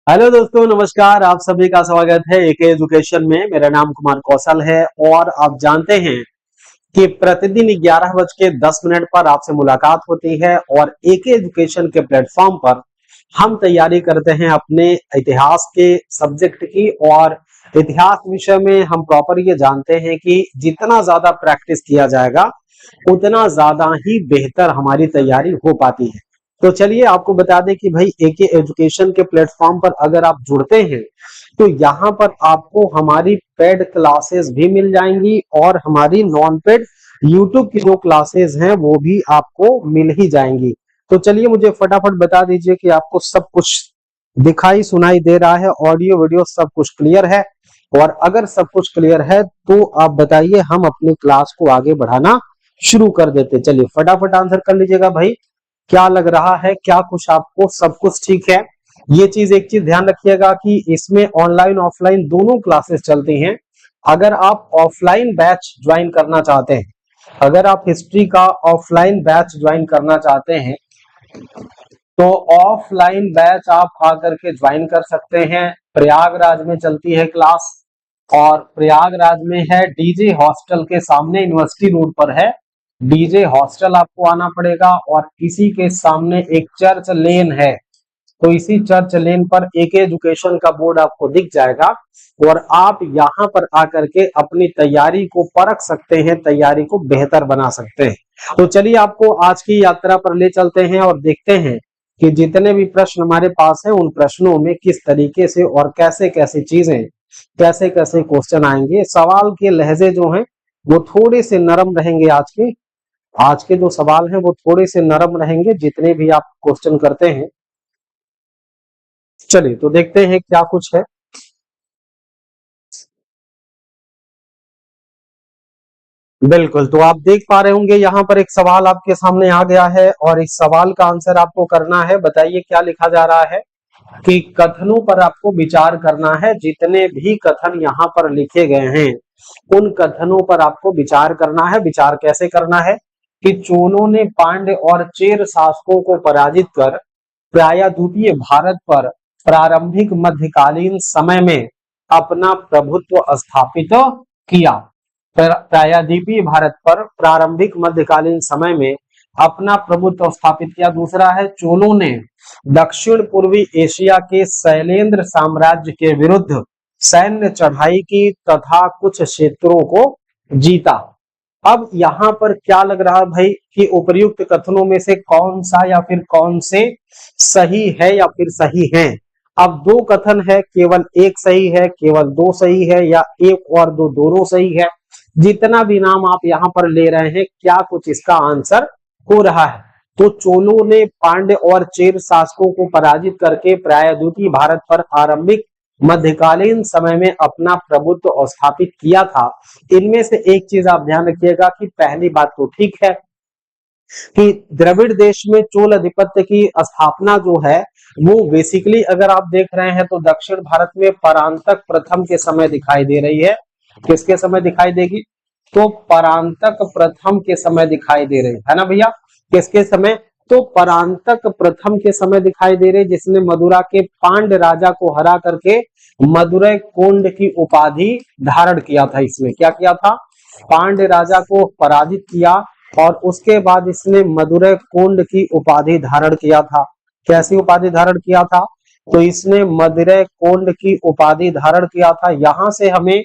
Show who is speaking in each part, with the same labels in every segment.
Speaker 1: Hello दोस्तों, नमस्कार। आप सभी का स्वागत है एके एजुकेशन में। मेरा नाम कुमार कौशल है और आप जानते हैं कि प्रतिदिन 11:10 पर आपसे मुलाकात होती है और एके एजुकेशन के प्लेटफॉर्म पर हम तैयारी करते हैं अपने इतिहास के सब्जेक्ट की। और इतिहास विषय में हम प्रॉपर ये जानते हैं कि जितना ज्यादा प्रैक्टिस किया जाएगा उतना ज्यादा ही बेहतर हमारी तैयारी हो पाती है। तो चलिए आपको बता दें कि भाई एके एजुकेशन के प्लेटफॉर्म पर अगर आप जुड़ते हैं तो यहाँ पर आपको हमारी पेड क्लासेस भी मिल जाएंगी और हमारी नॉन पेड यूट्यूब की जो क्लासेस हैं वो भी आपको मिल ही जाएंगी। तो चलिए मुझे फटाफट बता दीजिए कि आपको सब कुछ दिखाई सुनाई दे रहा है, ऑडियो वीडियो सब कुछ क्लियर है। और अगर सब कुछ क्लियर है तो आप बताइए, हम अपनी क्लास को आगे बढ़ाना शुरू कर देते। चलिए फटाफट आंसर कर लीजिएगा भाई, क्या लग रहा है, क्या कुछ आपको सब कुछ ठीक है। ये चीज एक चीज ध्यान रखिएगा कि इसमें ऑनलाइन ऑफलाइन दोनों क्लासेस चलती हैं। अगर आप ऑफलाइन बैच ज्वाइन करना चाहते हैं, अगर आप हिस्ट्री का ऑफलाइन बैच ज्वाइन करना चाहते हैं तो ऑफलाइन बैच आप आकर के ज्वाइन कर सकते हैं। प्रयागराज में चलती है क्लास और प्रयागराज में है डीजे हॉस्टल के सामने, यूनिवर्सिटी रोड पर है डीजे हॉस्टल। आपको आना पड़ेगा और इसी के सामने एक चर्च लेन है, तो इसी चर्च लेन पर एके एजुकेशन का बोर्ड आपको दिख जाएगा और आप यहाँ पर आकर के अपनी तैयारी को परख सकते हैं, तैयारी को बेहतर बना सकते हैं। तो चलिए आपको आज की यात्रा पर ले चलते हैं और देखते हैं कि जितने भी प्रश्न हमारे पास हैं उन प्रश्नों में किस तरीके से और कैसे कैसे चीजें, कैसे कैसे क्वेश्चन आएंगे। सवाल के लहजे जो हैं वो थोड़े से नरम रहेंगे। आज के जो सवाल हैं वो थोड़े से नरम रहेंगे जितने भी आप क्वेश्चन करते हैं। चलिए तो देखते हैं क्या कुछ है। बिल्कुल, तो आप देख पा रहे होंगे यहाँ पर एक सवाल आपके सामने आ गया है और इस सवाल का आंसर आपको करना है। बताइए क्या लिखा जा रहा है कि कथनों पर आपको विचार करना है। जितने भी कथन यहाँ पर लिखे गए हैं उन कथनों पर आपको विचार करना है। विचार कैसे करना है कि चोलों ने पांड्य और चेर शासकों को पराजित कर प्रायद्वीपीय भारत पर प्रारंभिक मध्यकालीन समय में अपना प्रभुत्व स्थापित किया। प्रायद्वीपीय भारत पर प्रारंभिक मध्यकालीन समय में अपना प्रभुत्व स्थापित किया। दूसरा है चोलों ने दक्षिण पूर्वी एशिया के शैलेंद्र साम्राज्य के विरुद्ध सैन्य चढ़ाई की तथा कुछ क्षेत्रों को जीता। अब यहाँ पर क्या लग रहा है भाई कि उपर्युक्त कथनों में से कौन सा या फिर कौन से सही है या फिर सही है। अब दो कथन है, केवल एक सही है, केवल दो सही है, या एक और दो दोनों सही है। जितना भी नाम आप यहाँ पर ले रहे हैं, क्या कुछ इसका आंसर हो रहा है। तो चोलों ने पांड्य और चेर शासकों को पराजित करके प्रायद्वीपीय भारत पर आरंभिक मध्यकालीन समय में अपना प्रभुत्व स्थापित किया था। इनमें से एक चीज आप ध्यान रखिएगा कि पहली बात तो ठीक है कि द्रविड़ देश में चोल अधिपत्य की स्थापना जो है वो बेसिकली अगर आप देख रहे हैं तो दक्षिण भारत में परांतक प्रथम के समय दिखाई दे रही है। किसके समय दिखाई देगी? तो परांतक प्रथम के समय दिखाई दे रही है ना भैया। किसके समय? तो परांतक प्रथम के समय दिखाई दे रही, जिसने मदुरा के पांड्य राजा को हरा करके मदुरै कोंड की उपाधि धारण किया था। इसमें क्या किया था? पांड्य राजा को पराजित किया और उसके बाद इसने मदुरै कोंड की उपाधि धारण किया था। कैसी उपाधि धारण किया था? तो इसने मदुरै कोंड की उपाधि धारण किया था। यहां से हमें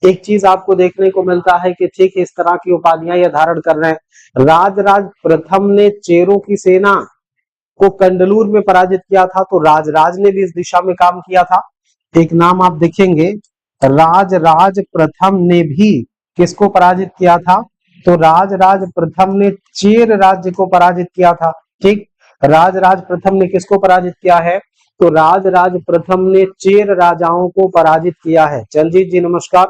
Speaker 1: एक चीज आपको देखने को मिलता है कि ठीक इस तरह की उपाधियां ये धारण कर रहे हैं। राजराज प्रथम ने चेरों की सेना को कंडलूर में पराजित किया था, तो राजराज ने भी इस दिशा में काम किया था। एक नाम आप देखेंगे, राजराज प्रथम ने भी किसको पराजित किया था? तो राजराज प्रथम ने चेर राज्य को पराजित किया था। ठीक, राजराज प्रथम ने किसको पराजित किया है? तो राजराज प्रथम ने चेर राजाओं को पराजित किया है। चंद्रजीत जी नमस्कार।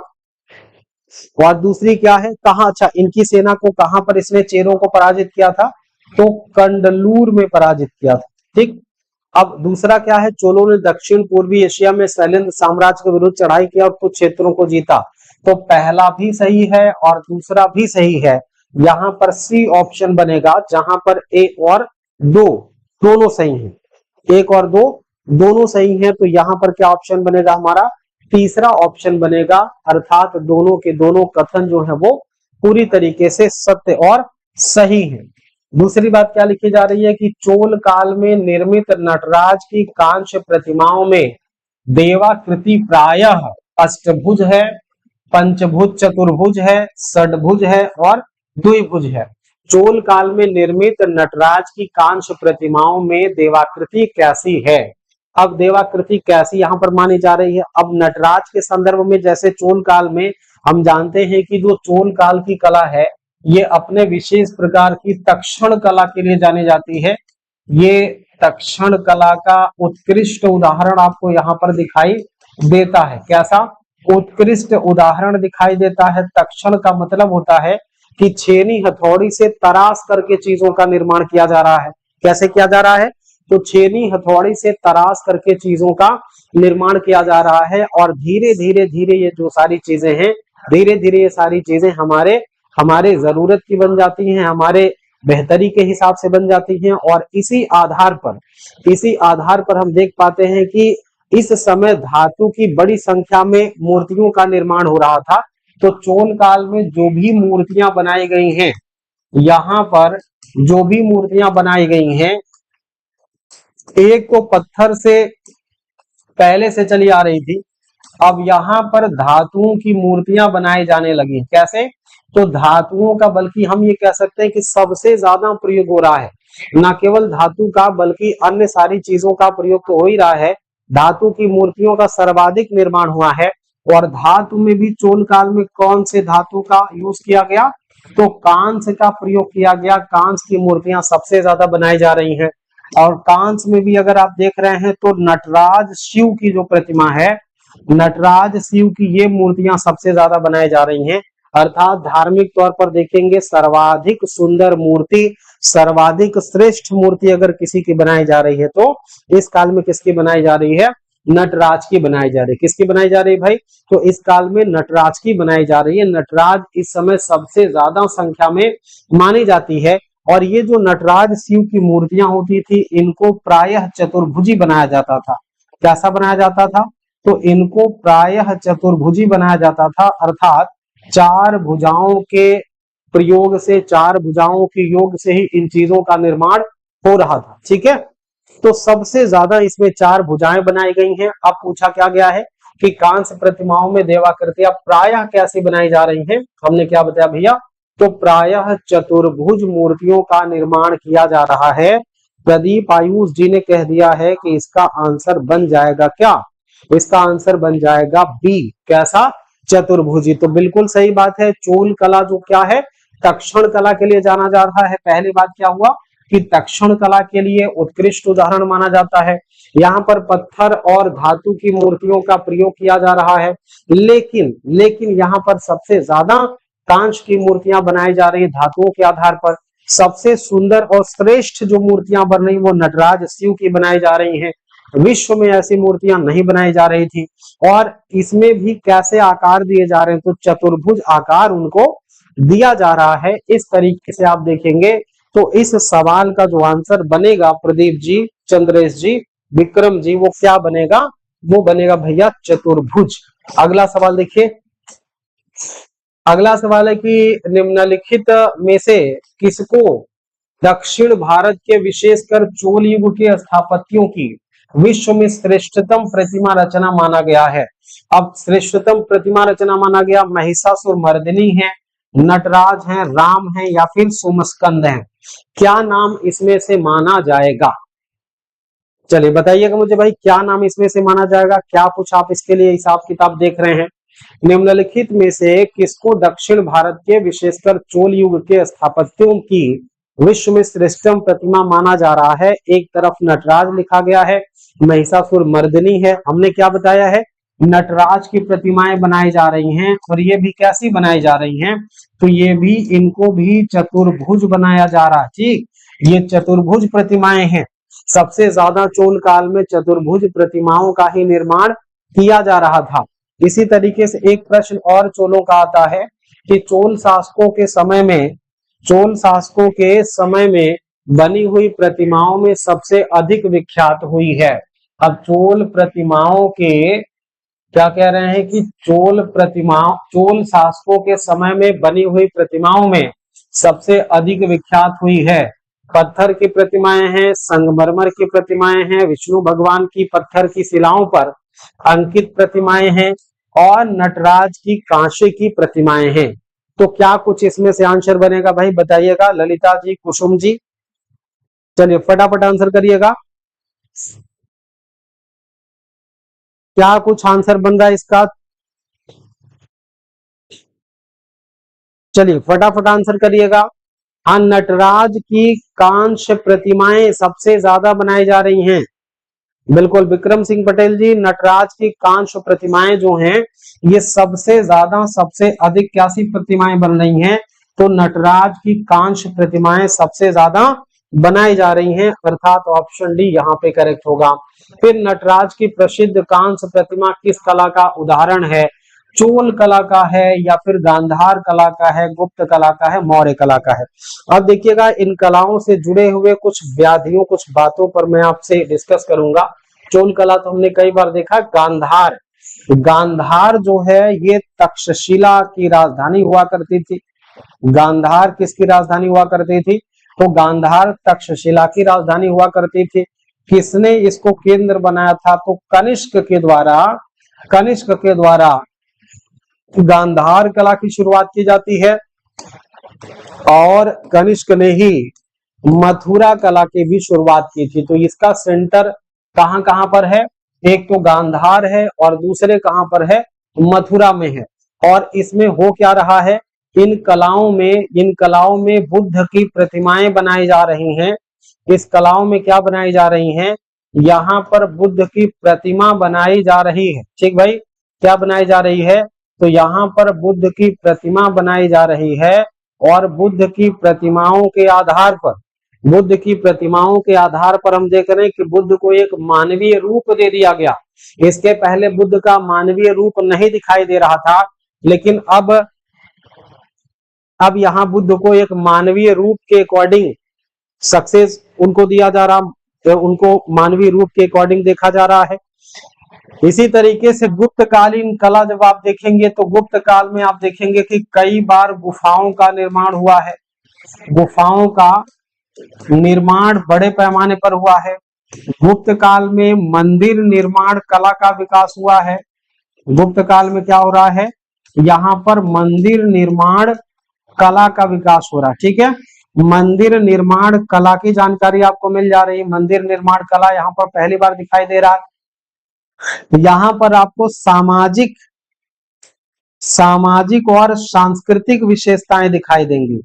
Speaker 1: और दूसरी क्या है, कहा, अच्छा इनकी सेना को कहां पर इसने चेरों को पराजित किया था? तो कंडलूर में पराजित किया था। ठीक, अब दूसरा क्या है, चोलों ने दक्षिण पूर्वी एशिया में शैलेंद्र साम्राज्य के विरुद्ध चढ़ाई किया और कुछ क्षेत्रों को जीता। तो पहला भी सही है और दूसरा भी सही है। यहाँ पर सी ऑप्शन बनेगा, जहां पर ए और दो दोनों सही हैं। एक और दो दोनों सही हैं, तो यहाँ पर क्या ऑप्शन बनेगा हमारा, तीसरा ऑप्शन बनेगा, अर्थात दोनों के दोनों कथन जो है वो पूरी तरीके से सत्य और सही है। दूसरी बात क्या लिखी जा रही है कि चोल काल में निर्मित नटराज की कांस्य प्रतिमाओं में देवाकृति प्रायः अष्टभुज है, पंचभुज चतुर्भुज है, षडभुज है और द्विभुज है। चोल काल में निर्मित नटराज की कांस्य प्रतिमाओं में देवाकृति कैसी है। अब देवाकृति कैसी यहाँ पर मानी जा रही है। अब नटराज के संदर्भ में जैसे चोल काल में हम जानते हैं कि जो चोल काल की कला है ये अपने विशेष प्रकार की तक्षण कला के लिए जानी जाती है। ये तक्षण कला का उत्कृष्ट उदाहरण आपको यहाँ पर दिखाई देता है। कैसा उत्कृष्ट उदाहरण दिखाई देता है। तक्षण का मतलब होता है कि छेनी हथौड़ी से तराश करके चीजों का निर्माण किया जा रहा है। कैसे किया जा रहा है, तो छेनी हथौड़ी से तराश करके चीजों का निर्माण किया जा रहा है और धीरे धीरे धीरे ये जो सारी चीजें हैं, धीरे धीरे ये सारी चीजें हमारे जरूरत की बन जाती हैं, हमारे बेहतरी के हिसाब से बन जाती हैं। और इसी आधार पर हम देख पाते हैं कि इस समय धातु की बड़ी संख्या में मूर्तियों का निर्माण हो रहा था। तो चोल काल में जो भी मूर्तियां बनाई गई हैं, यहाँ पर जो भी मूर्तियां बनाई गई हैं, एक तो पत्थर से पहले से चली आ रही थी, अब यहाँ पर धातुओं की मूर्तियां बनाई जाने लगी। कैसे, तो धातुओं का, बल्कि हम ये कह सकते हैं कि सबसे ज्यादा प्रयोग हो रहा है। न केवल धातु का बल्कि अन्य सारी चीजों का प्रयोग तो हो ही रहा है। धातु की मूर्तियों का सर्वाधिक निर्माण हुआ है। और धातु में भी चोल काल में कौन से धातु का यूज किया गया, तो कांस्य का प्रयोग किया गया। कांस्य की मूर्तियां सबसे ज्यादा बनाई जा रही हैं। और कांस्य में भी अगर आप देख रहे हैं तो नटराज शिव की जो प्रतिमा है, नटराज शिव की ये मूर्तियां सबसे ज्यादा बनाई जा रही हैं। अर्थात धार्मिक तौर पर देखेंगे सर्वाधिक सुंदर मूर्ति, सर्वाधिक श्रेष्ठ मूर्ति अगर किसी की बनाई जा रही है तो इस काल में किसकी बनाई जा रही है, नटराज की बनाई जा रही है। किसकी बनाई जा रही है भाई, तो इस काल में नटराज की बनाई जा रही है। नटराज इस समय सबसे ज्यादा संख्या में मानी जाती है। और ये जो नटराज शिव की मूर्तियां होती थी, इनको प्रायः चतुर्भुजी बनाया जाता था। कैसा बनाया जाता था, तो इनको प्रायः चतुर्भुजी बनाया जाता था, अर्थात चार भुजाओं के प्रयोग से, चार भुजाओं के योग से ही इन चीजों का निर्माण हो रहा था। ठीक है, तो सबसे ज्यादा इसमें चार भुजाएं बनाई गई हैं। अब पूछा क्या गया है कि कांस्य प्रतिमाओं में देवाकृतियां प्रायः कैसी बनाई जा रही हैं। हमने क्या बताया भैया, तो प्रायः चतुर्भुज मूर्तियों का निर्माण किया जा रहा है। प्रदीप आयुष जी ने कह दिया है कि इसका आंसर बन जाएगा क्या, इसका आंसर बन जाएगा बी। कैसा, चतुर्भुजी। तो बिल्कुल सही बात है। चोल कला जो क्या है, तक्षण कला के लिए जाना जा रहा है। पहली बात क्या हुआ कि तक्षण कला के लिए उत्कृष्ट उदाहरण माना जाता है। यहाँ पर पत्थर और धातु की मूर्तियों का प्रयोग किया जा रहा है। लेकिन यहाँ पर सबसे ज्यादा कांच की मूर्तियां बनाई जा रही है धातुओं के आधार पर। सबसे सुंदर और श्रेष्ठ जो मूर्तियां बन रही वो नटराज शिव की बनाई जा रही हैं। विश्व में ऐसी मूर्तियां नहीं बनाई जा रही थी। और इसमें भी कैसे आकार दिए जा रहे हैं, तो चतुर्भुज आकार उनको दिया जा रहा है। इस तरीके से आप देखेंगे तो इस सवाल का जो आंसर बनेगा प्रदीप जी, चंद्रेश जी, विक्रम जी, वो क्या बनेगा, वो बनेगा भैया चतुर्भुज। अगला सवाल देखिए। अगला सवाल है कि निम्नलिखित में से किसको दक्षिण भारत के विशेषकर चोल युग के स्थापत्यों की विश्व में श्रेष्ठतम प्रतिमा रचना माना गया है। अब श्रेष्ठतम प्रतिमा रचना माना गया, महिषासुर मर्दिनी है, नटराज है, राम है या फिर सोमस्कंद है। क्या नाम इसमें से माना जाएगा, चलिए बताइएगा मुझे भाई, क्या नाम इसमें से माना जाएगा। क्या कुछ आप इसके लिए हिसाब किताब देख रहे हैं। निम्नलिखित में से किसको दक्षिण भारत के विशेषकर चोल युग के स्थापत्यों की विश्व में श्रेष्ठतम प्रतिमा माना जा रहा है। एक तरफ नटराज लिखा गया है, महिषासुर मर्दिनी है। हमने क्या बताया है, नटराज की प्रतिमाएं बनाई जा रही हैं। और ये भी कैसी बनाई जा रही हैं, तो ये भी, इनको भी चतुर्भुज बनाया जा रहा है। ठीक, ये चतुर्भुज प्रतिमाएं हैं। सबसे ज्यादा चोल काल में चतुर्भुज प्रतिमाओं का ही निर्माण किया जा रहा था। इसी तरीके से एक प्रश्न और चोलों का आता है कि चोल शासकों के समय में बनी हुई प्रतिमाओं में सबसे अधिक विख्यात हुई है, अब चोल प्रतिमाओं के क्या कह रहे हैं कि चोल शासकों के समय में बनी हुई प्रतिमाओं में सबसे अधिक विख्यात हुई है। पत्थर की प्रतिमाएं हैं, संगमरमर की प्रतिमाएं हैं, विष्णु भगवान की पत्थर की शिलाओं पर अंकित प्रतिमाएं हैं और नटराज की कांसे की प्रतिमाएं हैं। तो क्या कुछ इसमें से आंसर बनेगा भाई, बताइएगा ललिता जी, कुसुम जी, चलिए फटाफट आंसर करिएगा। क्या कुछ आंसर बन रहा है इसका? चलिए फटाफट आंसर करिएगा। हाँ, नटराज की कांस्य प्रतिमाएं सबसे ज्यादा बनाई जा रही हैं। बिल्कुल विक्रम सिंह पटेल जी, नटराज की कांस्य प्रतिमाएं जो हैं ये सबसे ज्यादा सबसे अधिक कैसी प्रतिमाएं बन रही हैं? तो नटराज की कांस्य प्रतिमाएं सबसे ज्यादा बनाई जा रही हैं, अर्थात ऑप्शन डी यहाँ पे करेक्ट होगा। फिर नटराज की प्रसिद्ध कांस्य प्रतिमा किस कला का उदाहरण है? चोल कला का है या फिर गांधार कला का है, गुप्त कला का है, मौर्य कला का है? अब देखिएगा इन कलाओं से जुड़े हुए कुछ व्याधियों, कुछ बातों पर मैं आपसे डिस्कस करूंगा। चोल कला तो हमने कई बार देखा। गांधार जो है ये तक्षशिला की राजधानी हुआ करती थी। गांधार किसकी राजधानी हुआ करती थी? तो गांधार तक्षशिला की राजधानी हुआ करती थी। किसने इसको केंद्र बनाया था? तो कनिष्क के द्वारा गांधार कला की शुरुआत की जाती है और कनिष्क ने ही मथुरा कला की भी शुरुआत की थी। तो इसका सेंटर कहां कहां पर है? एक तो गांधार है और दूसरे कहां पर है? मथुरा में है। और इसमें हो क्या रहा है? इन कलाओं में बुद्ध की प्रतिमाएं बनाई जा रही हैं। इस कलाओं में क्या बनाई जा रही हैं? यहाँ पर बुद्ध की प्रतिमा बनाई जा रही है। ठीक भाई, क्या बनाई जा रही है? तो यहाँ पर बुद्ध की प्रतिमा बनाई जा रही है और बुद्ध की प्रतिमाओं के आधार पर हम देख रहे हैं कि बुद्ध को एक मानवीय रूप दे दिया गया। इसके पहले बुद्ध का मानवीय रूप नहीं दिखाई दे रहा था, लेकिन अब यहाँ बुद्ध को एक मानवीय रूप के अकॉर्डिंग सक्सेस उनको दिया जा रहा, उनको मानवीय रूप के अकॉर्डिंग देखा जा रहा है। इसी तरीके से गुप्तकालीन कला जब आप देखेंगे तो गुप्त काल में आप देखेंगे कि कई बार गुफाओं का निर्माण हुआ है। गुफाओं का निर्माण बड़े पैमाने पर हुआ है। गुप्त काल में मंदिर निर्माण कला का विकास हुआ है। गुप्त काल में क्या हो रहा है? यहाँ पर मंदिर निर्माण कला का विकास हो रहा है। ठीक है, मंदिर निर्माण कला की जानकारी आपको मिल जा रही है। मंदिर निर्माण कला यहाँ पर पहली बार दिखाई दे रहा है। यहाँ पर आपको सामाजिक और सांस्कृतिक विशेषताएं दिखाई देंगी।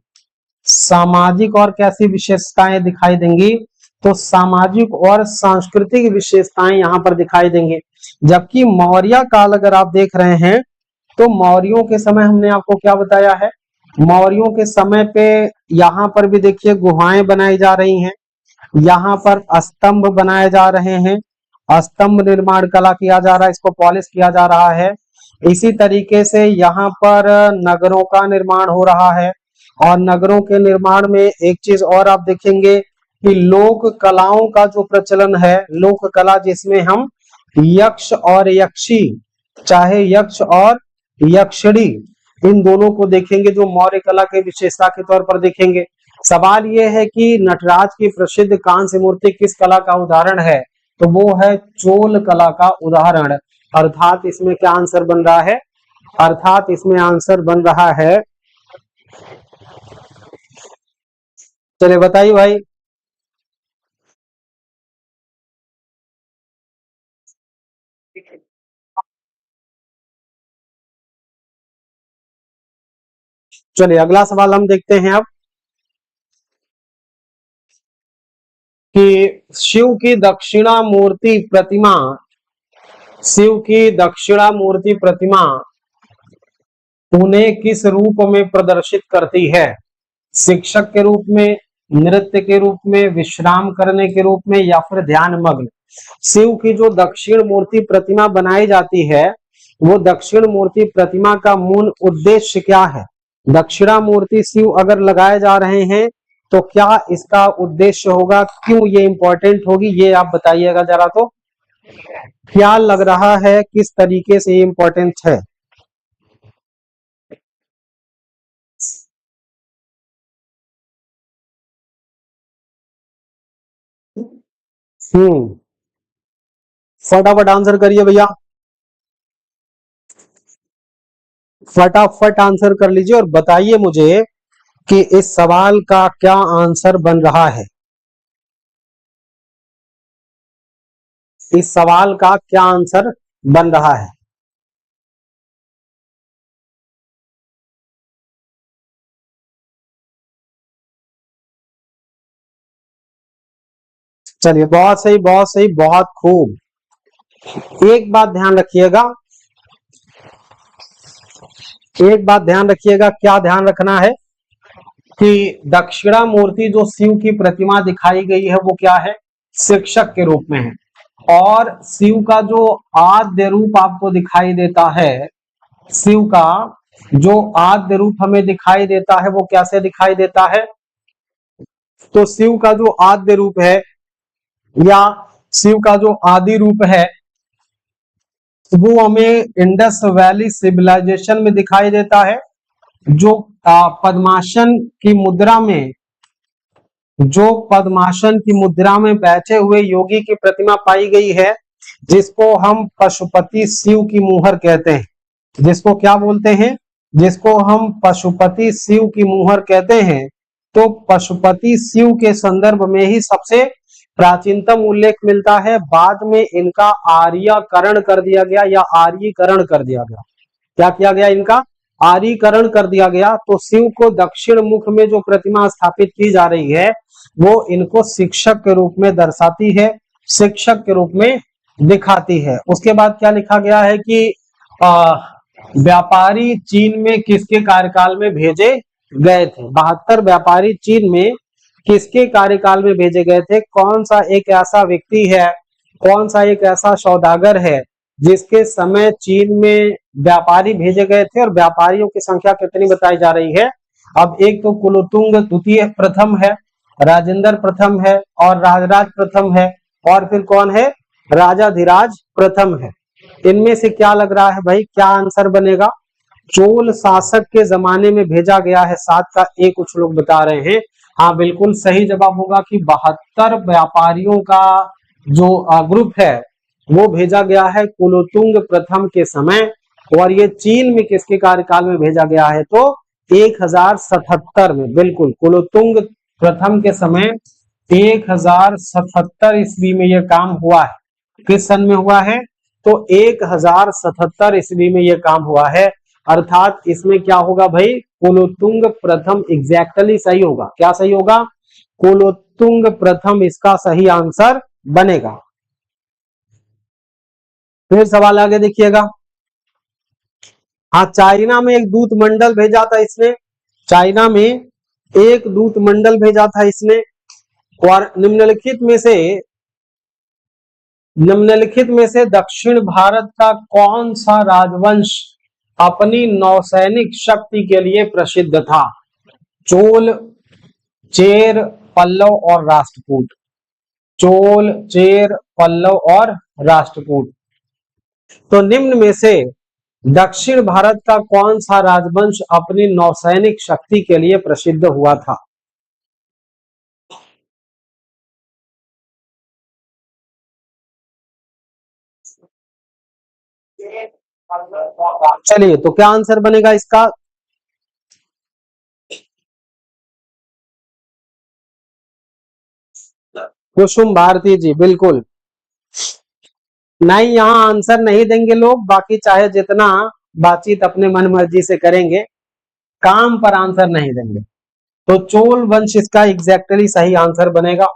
Speaker 1: सामाजिक और कैसी विशेषताएं दिखाई देंगी? तो सामाजिक और सांस्कृतिक विशेषताएं यहाँ पर दिखाई देंगी। जबकि मौर्य काल अगर आप देख रहे हैं तो मौर्यों के समय हमने आपको क्या बताया है? मौर्यों के समय पे यहाँ पर भी देखिए गुहाएं बनाई जा रही हैं। यहाँ पर स्तंभ बनाए जा रहे हैं, स्तंभ निर्माण कला किया जा रहा है, इसको पॉलिश किया जा रहा है। इसी तरीके से यहाँ पर नगरों का निर्माण हो रहा है और नगरों के निर्माण में एक चीज और आप देखेंगे कि लोक कलाओं का जो प्रचलन है, लोक कला जिसमें हम यक्ष और यक्षी, चाहे यक्ष और यक्षिणी, इन दोनों को देखेंगे जो मौर्य कला के विशेषता के तौर पर देखेंगे। सवाल यह है कि नटराज की प्रसिद्ध कांस्य मूर्ति किस कला का उदाहरण है? तो वो है चोल कला का उदाहरण। अर्थात इसमें क्या आंसर बन रहा है? अर्थात इसमें आंसर बन रहा है, चलिए बताइए भाई। चलिए अगला सवाल हम देखते हैं अब कि शिव की दक्षिणा मूर्ति प्रतिमा उन्हें किस रूप में प्रदर्शित करती है? शिक्षक के रूप में, नृत्य के रूप में, विश्राम करने के रूप में या फिर ध्यान मग्न? शिव की जो दक्षिण मूर्ति प्रतिमा बनाई जाती है, वो दक्षिण मूर्ति प्रतिमा का मूल उद्देश्य क्या है? दक्षिणा मूर्ति शिव अगर लगाए जा रहे हैं तो क्या इसका उद्देश्य होगा, क्यों ये इंपॉर्टेंट होगी, ये आप बताइएगा जरा। तो क्या लग रहा है किस तरीके से इंपॉर्टेंट है? हम्म, फटाफट आंसर करिए भैया, फटाफट आंसर कर लीजिए और बताइए मुझे कि इस सवाल का क्या आंसर बन रहा है। इस सवाल का क्या आंसर बन रहा है? चलिए, बहुत सही, बहुत सही, बहुत खूब। एक बात ध्यान रखिएगा, एक बात ध्यान रखिएगा, क्या ध्यान रखना है कि दक्षिणामूर्ति जो शिव की प्रतिमा दिखाई गई है वो क्या है? शिक्षक के रूप में है। और शिव का जो आद्य रूप आपको दिखाई देता है, शिव का जो आद्य रूप हमें दिखाई देता है वो कैसे दिखाई देता है? तो शिव का जो आद्य रूप है या शिव का जो आदि रूप है वो हमें इंडस वैली सिविलाइजेशन में दिखाई देता है। जो पद्मासन की मुद्रा में, जो पद्मासन की मुद्रा में बैठे हुए योगी की प्रतिमा पाई गई है, जिसको हम पशुपति शिव की मुहर कहते हैं, जिसको क्या बोलते हैं? जिसको हम पशुपति शिव की मुहर कहते हैं। तो पशुपति शिव के संदर्भ में ही सबसे प्राचीनतम उल्लेख मिलता है। बाद में इनका आर्यकरण कर दिया गया या आर्यीकरण कर दिया गया। क्या किया गया? इनका आर्यीकरण कर दिया गया। तो शिव को दक्षिण मुख में जो प्रतिमा स्थापित की जा रही है वो इनको शिक्षक के रूप में दर्शाती है, शिक्षक के रूप में दिखाती है। उसके बाद क्या लिखा गया है कि व्यापारी चीन में किसके कार्यकाल में भेजे गए थे? 72 व्यापारी चीन में किसके कार्यकाल में भेजे गए थे? कौन सा एक ऐसा व्यक्ति है, कौन सा एक ऐसा सौदागर है जिसके समय चीन में व्यापारी भेजे गए थे? और व्यापारियों की संख्या कितनी बताई जा रही है? अब एक तो कुलोतुंग द्वितीय प्रथम है, राजेंद्र प्रथम है और राजराज प्रथम है, और फिर कौन है? राजाधिराज प्रथम है। इनमें से क्या लग रहा है भाई, क्या आंसर बनेगा? चोल शासक के जमाने में भेजा गया है 7 का ए, कुछ लोग बता रहे हैं। हाँ, बिल्कुल सही जवाब होगा कि 72 व्यापारियों का जो ग्रुप है वो भेजा गया है कुलोतुंग प्रथम के समय। और ये चीन में किसके कार्यकाल में भेजा गया है? तो 1077 में। बिल्कुल, कुलोतुंग प्रथम के समय 1077 ईस्वी में यह काम हुआ है। किस सन में हुआ है? तो 1077 ईस्वी में यह काम हुआ है। अर्थात इसमें क्या होगा भाई? कुलोतुंग प्रथम एग्जैक्टली सही होगा। क्या सही होगा? कुलोतुंग प्रथम इसका सही आंसर बनेगा। फिर सवाल आगे देखिएगा। हाँ, चाइना में एक दूत मंडल भेजा था इसने, चाइना में एक दूत मंडल भेजा था इसने। और निम्नलिखित में से दक्षिण भारत का कौन सा राजवंश अपनी नौसैनिक शक्ति के लिए प्रसिद्ध था? चोल, चेर, पल्लव और राष्ट्रकूट। चोल, चेर, पल्लव और राष्ट्रकूट। तो निम्न में से दक्षिण भारत का कौन सा राजवंश अपनी नौसैनिक शक्ति के लिए प्रसिद्ध हुआ था? चलिए, तो क्या आंसर बनेगा इसका? कुसुम भारती जी, बिल्कुल। नहीं, यहाँ आंसर नहीं देंगे लोग, बाकी चाहे जितना बातचीत अपने मन मर्जी से करेंगे, काम पर आंसर नहीं देंगे। तो चोल वंश इसका एग्जैक्टली सही आंसर बनेगा।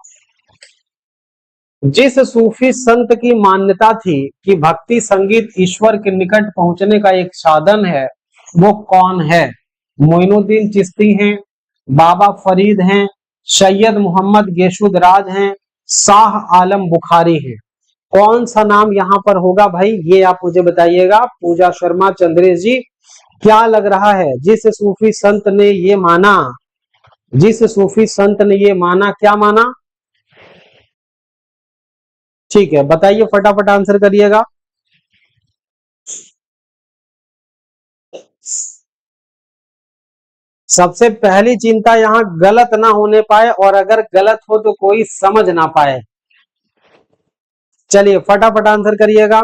Speaker 1: जिस सूफी संत की मान्यता थी कि भक्ति संगीत ईश्वर के निकट पहुंचने का एक साधन है, वो कौन है? मोइनुद्दीन चिश्ती हैं, बाबा फरीद हैं, सैयद मोहम्मद गेशुदराज हैं, शाह आलम बुखारी हैं। कौन सा नाम यहाँ पर होगा भाई, ये आप मुझे बताइएगा। पूजा शर्मा, चंद्रेश जी, क्या लग रहा है? जिस सूफी संत ने ये माना, जिस सूफी संत ने ये माना, क्या माना? ठीक है, बताइए, फटाफट आंसर करिएगा। सबसे पहली चिंता यहाँ गलत ना होने पाए, और अगर गलत हो तो कोई समझ ना पाए। चलिए फटाफट आंसर करिएगा।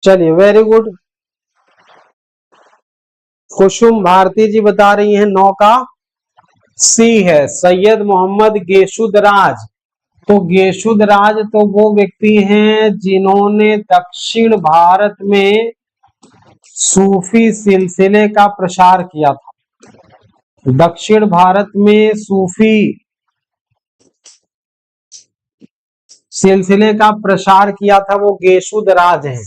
Speaker 1: चलिए वेरी गुड। कुसुम भारती जी बता रही हैं 9 का सी है, सैयद मोहम्मद गेशुदराज। तो गेशुदराज तो वो व्यक्ति हैं जिन्होंने दक्षिण भारत में सूफी सिलसिले का प्रसार किया था। दक्षिण भारत में सूफी सिलसिले का प्रसार किया था वो गेशुदराज हैं।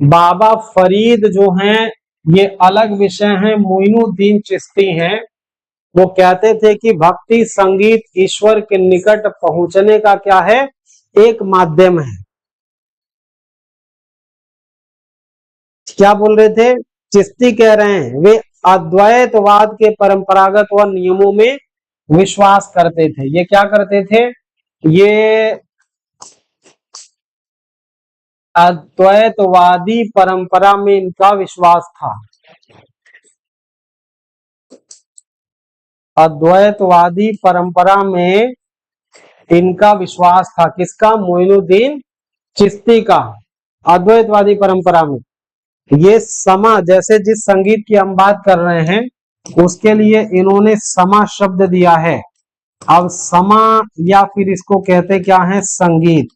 Speaker 1: बाबा फरीद जो हैं ये अलग विषय है, मोइनुद्दीन चिश्ती हैं। वो कहते थे कि भक्ति संगीत ईश्वर के निकट पहुंचने का क्या है, एक माध्यम है। क्या बोल रहे थे, चिश्ती कह रहे हैं वे अद्वैतवाद के परंपरागत व नियमों में विश्वास करते थे। ये क्या करते थे, ये अद्वैतवादी परंपरा में इनका विश्वास था। अद्वैतवादी परंपरा में इनका विश्वास था, किसका, मोइनुद्दीन चिश्ती का। अद्वैतवादी परंपरा में ये समा, जैसे जिस संगीत की हम बात कर रहे हैं उसके लिए इन्होंने समा शब्द दिया है। अब समा या फिर इसको कहते क्या है, संगीत।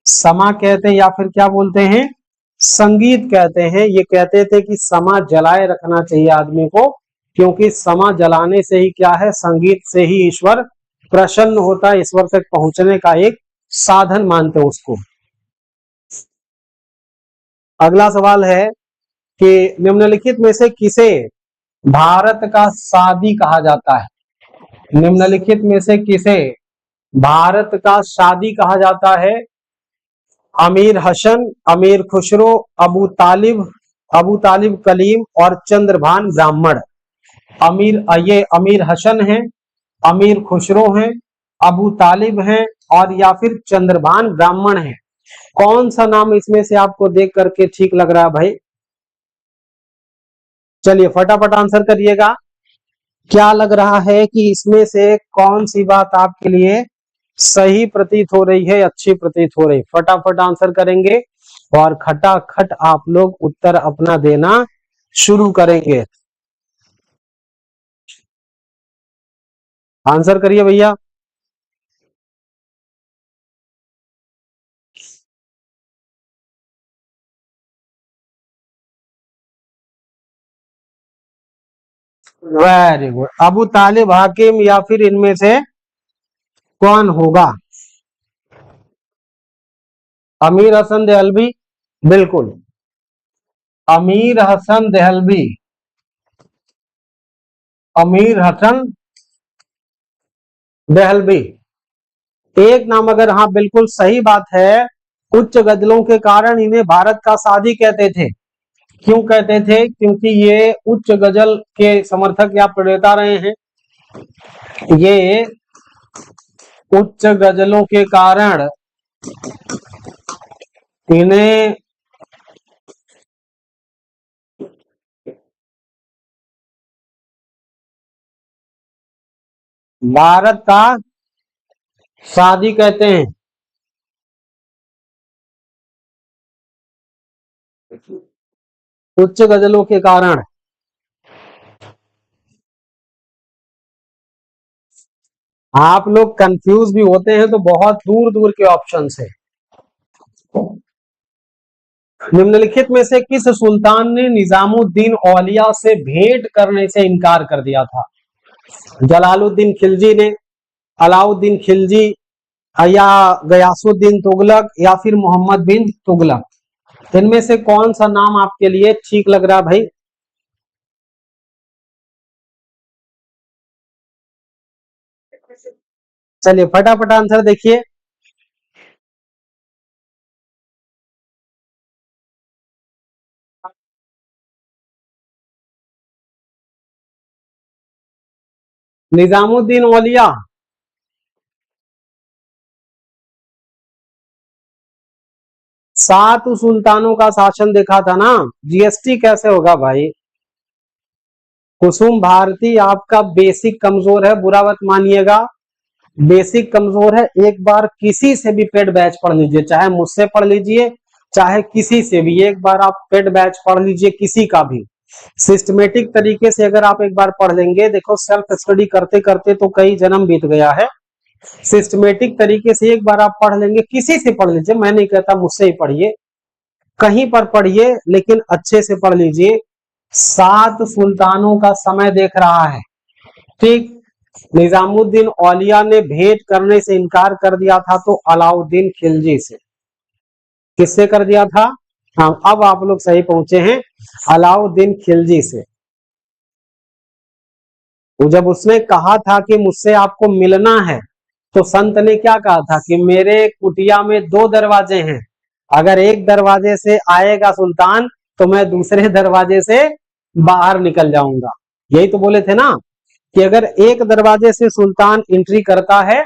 Speaker 1: समा कहते हैं या फिर क्या बोलते हैं, संगीत कहते हैं। ये कहते थे कि समा जलाए रखना चाहिए आदमी को, क्योंकि समा जलाने से ही क्या है, संगीत से ही ईश्वर प्रसन्न होता है, ईश्वर तक पहुंचने का एक साधन मानते हैं उसको। अगला सवाल है कि निम्नलिखित में से किसे भारत का शादी कहा जाता है। निम्नलिखित में से किसे भारत का शादी कहा जाता है। अमीर हसन, अमीर खुसरो, अबू तालिब कलीम और चंद्रभान ब्राह्मण। ये अमीर हसन हैं, अमीर खुसरो हैं, अबू तालिब हैं और या फिर चंद्रभान ब्राह्मण हैं। कौन सा नाम इसमें से आपको देख करके ठीक लग रहा है भाई। चलिए फटाफट आंसर करिएगा। क्या लग रहा है कि इसमें से कौन सी बात आपके लिए सही प्रतीत हो रही है, अच्छी प्रतीत हो रही। फटाफट आंसर करेंगे और खटाखट आप लोग उत्तर अपना देना शुरू करेंगे। आंसर करिए भैया। Very good. अबू तालिब हाकिम या फिर इनमें से कौन होगा। अमीर हसन देहलवी, बिल्कुल अमीर हसन देहलवी, अमीर हसन देहलवी एक नाम। अगर हाँ बिल्कुल सही बात है। उच्च गजलों के कारण इन्हें भारत का सादी कहते थे। क्यों कहते थे, क्योंकि ये उच्च गजल के समर्थक या प्रणेता रहे हैं। ये उच्च गजलों के कारण इन्हें भारत का सादी कहते हैं। उच्च गजलों के कारण। आप लोग कंफ्यूज भी होते हैं तो बहुत दूर दूर के ऑप्शन है। निम्नलिखित में से किस सुल्तान ने निजामुद्दीन औलिया से भेंट करने से इनकार कर दिया था। जलालुद्दीन खिलजी ने, अलाउद्दीन खिलजी या गयासुद्दीन तुगलक या फिर मोहम्मद बिन तुगलक। इनमें से कौन सा नाम आपके लिए ठीक लग रहा है भाई। चलिए फटाफट आंसर देखिए। निजामुद्दीन औलिया। 7 सुल्तानों का शासन देखा था ना, जीएसटी कैसे होगा भाई। कुसुम भारती आपका बेसिक कमजोर है, बुरा मत मानिएगा, बेसिक कमजोर है। एक बार किसी से भी पेड बैच पढ़ लीजिए, चाहे मुझसे पढ़ लीजिए चाहे किसी से भी, एक बार आप पेड बैच पढ़ लीजिए किसी का भी, सिस्टमेटिक तरीके से अगर आप एक बार पढ़ लेंगे, देखो सेल्फ स्टडी करते करते तो कई जन्म बीत गया है, सिस्टमेटिक तरीके से एक बार आप पढ़ लेंगे, किसी से पढ़ लीजिए, मैं नहीं कहता मुझसे ही पढ़िए, कहीं पर पढ़िए लेकिन अच्छे से पढ़ लीजिए। 7 सुल्तानों का समय देख रहा है, ठीक। निजामुद्दीन औलिया ने भेंट करने से इनकार कर दिया था तो अलाउद्दीन खिलजी से, किससे कर दिया था। हाँ, अब आप लोग सही पहुंचे हैं, अलाउद्दीन खिलजी से। वो जब उसने कहा था कि मुझसे आपको मिलना है, तो संत ने क्या कहा था कि मेरे कुटिया में 2 दरवाजे हैं, अगर एक दरवाजे से आएगा सुल्तान तो मैं दूसरे दरवाजे से बाहर निकल जाऊंगा। यही तो बोले थे ना कि अगर एक दरवाजे से सुल्तान एंट्री करता है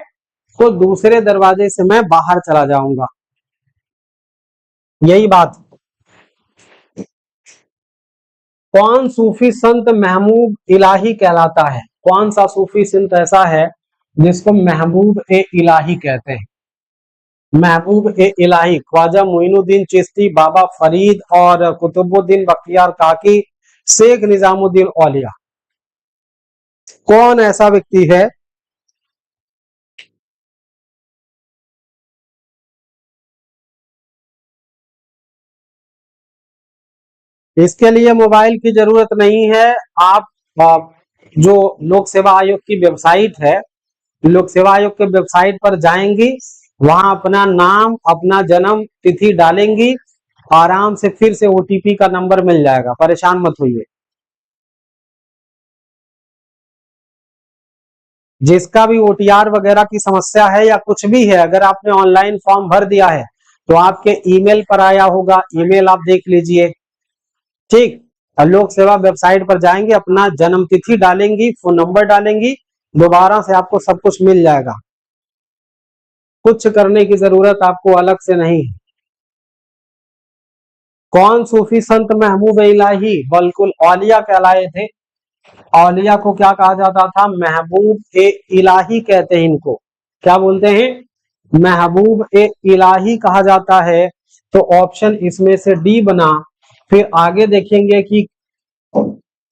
Speaker 1: तो दूसरे दरवाजे से मैं बाहर चला जाऊंगा, यही बात। कौन सूफी संत महबूब इलाही कहलाता है, कौन सा सूफी संत ऐसा है जिसको महबूब ए इलाही कहते हैं। महबूब ए इलाही ख्वाजा मोइनुद्दीन चिश्ती, बाबा फरीद और कुतुबुद्दीन बख्तियार काकी, शेख निजामुद्दीन औलिया, कौन ऐसा व्यक्ति है। इसके लिए मोबाइल की जरूरत नहीं है, आप जो लोक सेवा आयोग की वेबसाइट है, लोक सेवा आयोग के वेबसाइट पर जाएंगी, वहां अपना नाम अपना जन्म तिथि डालेंगी, आराम से फिर से ओटीपी का नंबर मिल जाएगा, परेशान मत होइए। जिसका भी ओटीआर वगैरह की समस्या है या कुछ भी है, अगर आपने ऑनलाइन फॉर्म भर दिया है तो आपके ईमेल पर आया होगा, ईमेल आप देख लीजिए, ठीक। लोक सेवा वेबसाइट पर जाएंगे, अपना जन्म तिथि डालेंगी, फोन नंबर डालेंगी, दोबारा से आपको सब कुछ मिल जाएगा, कुछ करने की जरूरत आपको अलग से नहीं है। कौन सूफी संत महबूब इलाही बिल्कुल औलिया कहलाए थे। औलिया को क्या कहा जाता था, महबूब ए इलाही कहते हैं इनको, क्या बोलते हैं, महबूब ए इलाही कहा जाता है। तो ऑप्शन इसमें से डी बना। फिर आगे देखेंगे कि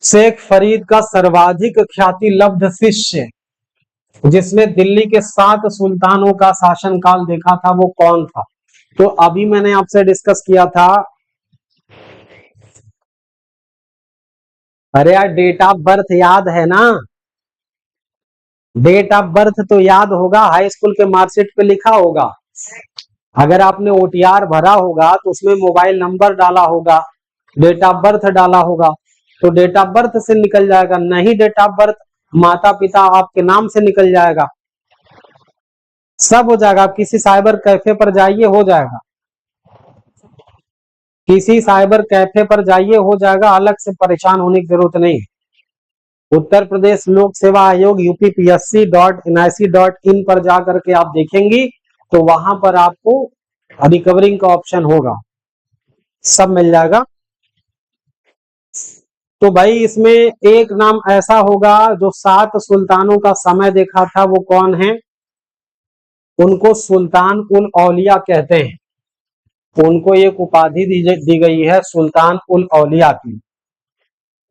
Speaker 1: शेख फरीद का सर्वाधिक ख्याति लब्ध शिष्य जिसने दिल्ली के 7 सुल्तानों का शासनकाल देखा था वो कौन था। तो अभी मैंने आपसे डिस्कस किया था, अरे यार डेट ऑफ बर्थ याद है ना, डेट ऑफ बर्थ तो याद होगा, हाई स्कूल के मार्कशीट पे लिखा होगा, अगर आपने ओटीआर भरा होगा तो उसमें मोबाइल नंबर डाला होगा, डेट ऑफ बर्थ डाला होगा, तो डेट ऑफ बर्थ से निकल जाएगा, नहीं डेट ऑफ बर्थ माता पिता आपके नाम से निकल जाएगा, सब हो जाएगा। आप किसी साइबर कैफे पर जाइए हो जाएगा, किसी साइबर कैफे पर जाइए हो जाएगा, अलग से परेशान होने की जरूरत नहीं। उत्तर प्रदेश लोक सेवा आयोग UPPSC.NIC.in पर जाकर के आप देखेंगी तो वहां पर आपको रिकवरिंग का ऑप्शन होगा, सब मिल जाएगा। तो भाई इसमें एक नाम ऐसा होगा जो 7 सुल्तानों का समय देखा था, वो कौन है, उनको सुल्तान उल औलिया कहते हैं, उनको एक उपाधि दी गई है सुल्तान उल औलिया की,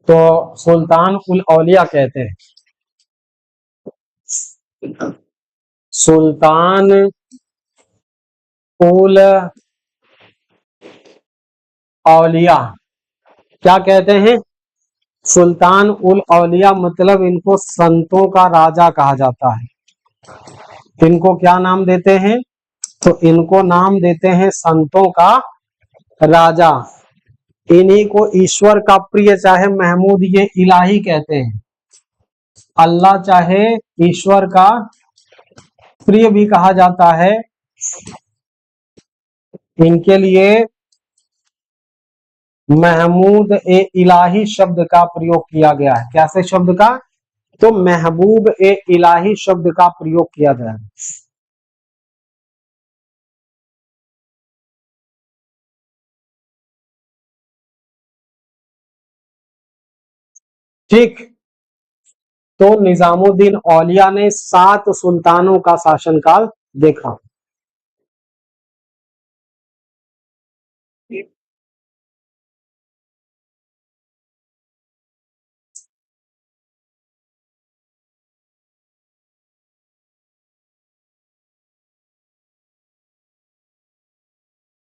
Speaker 1: तो सुल्तान उल औलिया कहते हैं, सुल्तान उल औलिया क्या कहते हैं, सुल्तान उल औलिया, मतलब इनको संतों का राजा कहा जाता है। इनको क्या नाम देते हैं, तो इनको नाम देते हैं संतों का राजा। इन्हीं को ईश्वर का प्रिय चाहे महमूद ये इलाही कहते हैं, अल्लाह चाहे ईश्वर का प्रिय भी कहा जाता है, इनके लिए महमूद ए इलाही शब्द का प्रयोग किया गया है। कैसे शब्द का? तो महबूब ए इलाही शब्द का प्रयोग किया गया है। ठीक। तो निजामुद्दीन औलिया ने 7 सुल्तानों का शासनकाल देखा।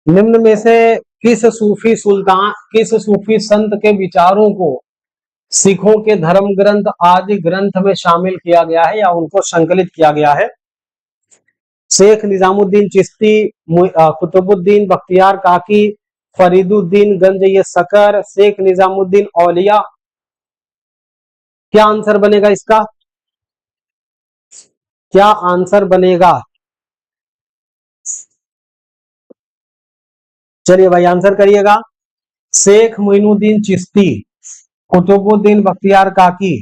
Speaker 1: निम्न में से किस सूफी संत के विचारों को सिखों के धर्म ग्रंथ आदि ग्रंथ में शामिल किया गया है या उनको संकलित किया गया है? शेख निजामुद्दीन चिश्ती, कुतुबुद्दीन बख्तियार काकी, फरीदुद्दीन गंज ये सकर, शेख निजामुद्दीन औलिया। क्या आंसर बनेगा इसका? क्या आंसर बनेगा? चलिए भाई आंसर करिएगा। शेख मोइनुद्दीन चिश्ती, कुतुबुद्दीन बख्तियार काकी,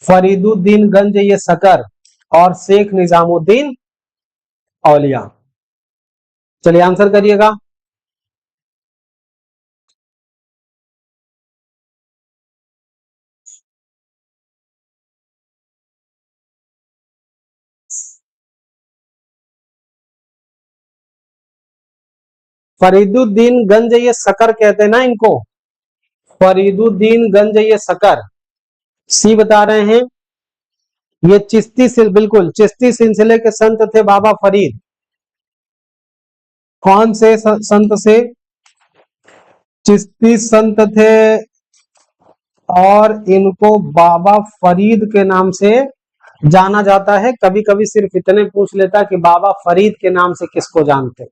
Speaker 1: फरीदुद्दीन गंज ये सकर और शेख निजामुद्दीन औलिया। चलिए आंसर करिएगा। फरीदुद्दीन गंज ये सकर कहते हैं ना इनको, फरीदुद्दीन गंज ये सकर। सी बता रहे हैं। ये बिल्कुल चिश्ती सिलसिले के संत थे बाबा फरीद। कौन से संत से? चिश्ती संत थे और इनको बाबा फरीद के नाम से जाना जाता है। कभी कभी सिर्फ इतने पूछ लेता कि बाबा फरीद के नाम से किसको जानते।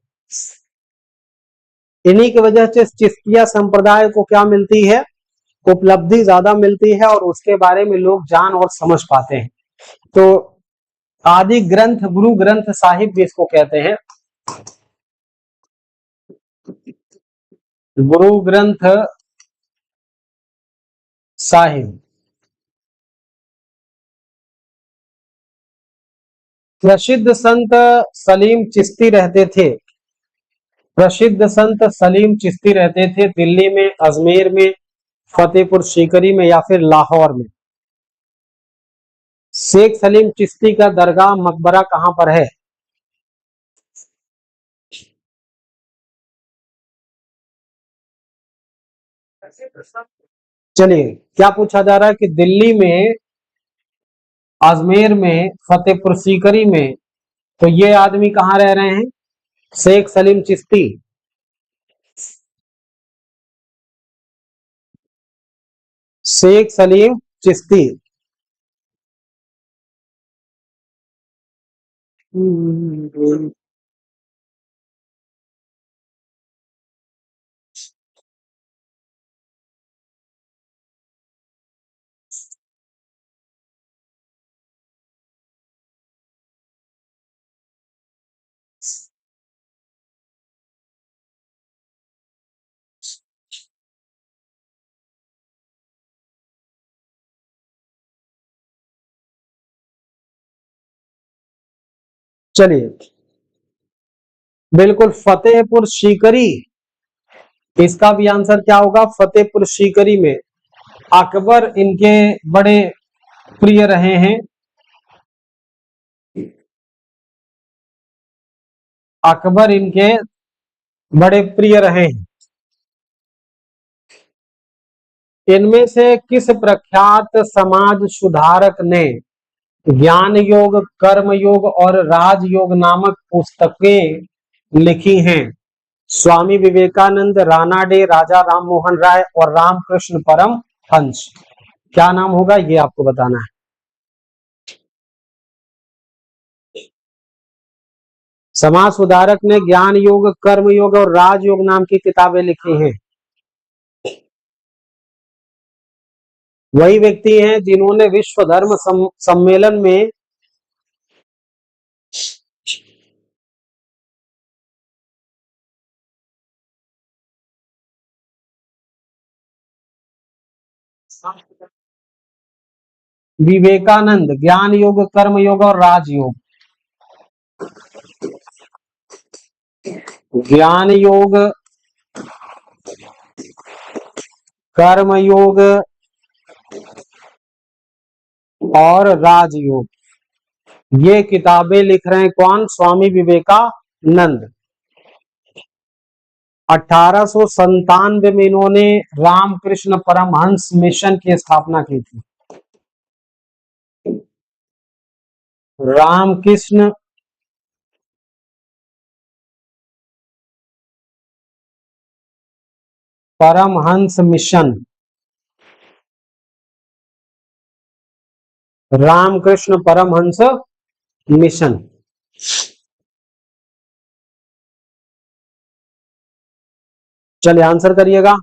Speaker 1: इन्हीं की वजह से चिश्तिया संप्रदाय को क्या मिलती है? उपलब्धि ज्यादा मिलती है और उसके बारे में लोग जान और समझ पाते हैं। तो आदि ग्रंथ गुरु ग्रंथ साहिब भी इसको कहते हैं। गुरु ग्रंथ साहिब। प्रसिद्ध संत सलीम चिश्ती रहते थे। प्रसिद्ध संत सलीम चिश्ती रहते थे दिल्ली में, अजमेर में, फतेहपुर सीकरी में या फिर लाहौर में। शेख सलीम चिश्ती का दरगाह मकबरा कहां पर है? चलिए क्या पूछा जा रहा है कि दिल्ली में, अजमेर में, फतेहपुर सीकरी में, तो ये आदमी कहाँ रह रहे हैं? शेख सलीम चिश्ती। शेख सलीम चिश्ती। चलिए बिल्कुल फतेहपुर सीकरी, इसका भी आंसर क्या होगा? फतेहपुर सीकरी में अकबर इनके बड़े प्रिय रहे हैं। अकबर इनके बड़े प्रिय रहे हैं। इनमें से किस प्रख्यात समाज सुधारक ने ज्ञान योग, कर्म योग और राजयोग नामक पुस्तकें लिखी हैं? स्वामी विवेकानंद, रानाडे, राजा राम मोहन राय और रामकृष्ण परम हंस। क्या नाम होगा ये आपको बताना है। समाज सुधारक ने ज्ञान योग, कर्म योग और राजयोग नाम की किताबें लिखी हैं। वही व्यक्ति हैं जिन्होंने विश्व धर्म सम्मेलन में विवेकानंद ज्ञान योग, कर्म योग और राजयोग। ज्ञान योग, कर्म योग और राजयोग, ये किताबें लिख रहे हैं कौन? स्वामी विवेकानंद। 1897 में इन्होंने रामकृष्ण परमहंस मिशन की स्थापना की थी। Ramakrishna Paramhansa mission, Ramakrishna Paramhansa mission. चलिए आंसर करिएगा।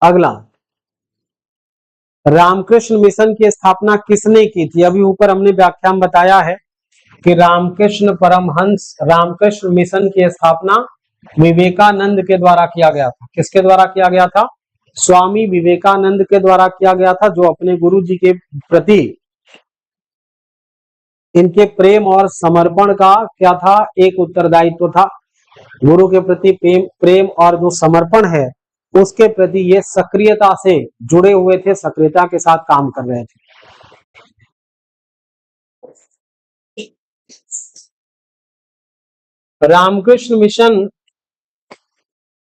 Speaker 1: अगला, रामकृष्ण मिशन की स्थापना किसने की थी? अभी ऊपर हमने व्याख्या में बताया है कि रामकृष्ण मिशन की स्थापना विवेकानंद के द्वारा किया गया था। किसके द्वारा किया गया था? स्वामी विवेकानंद के द्वारा किया गया था, जो अपने गुरु जी के प्रति इनके प्रेम और समर्पण का क्या था? एक उत्तरदायित्व था। गुरु के प्रति प्रेम और जो समर्पण है उसके प्रति ये सक्रियता से जुड़े हुए थे, सक्रियता के साथ काम कर रहे थे।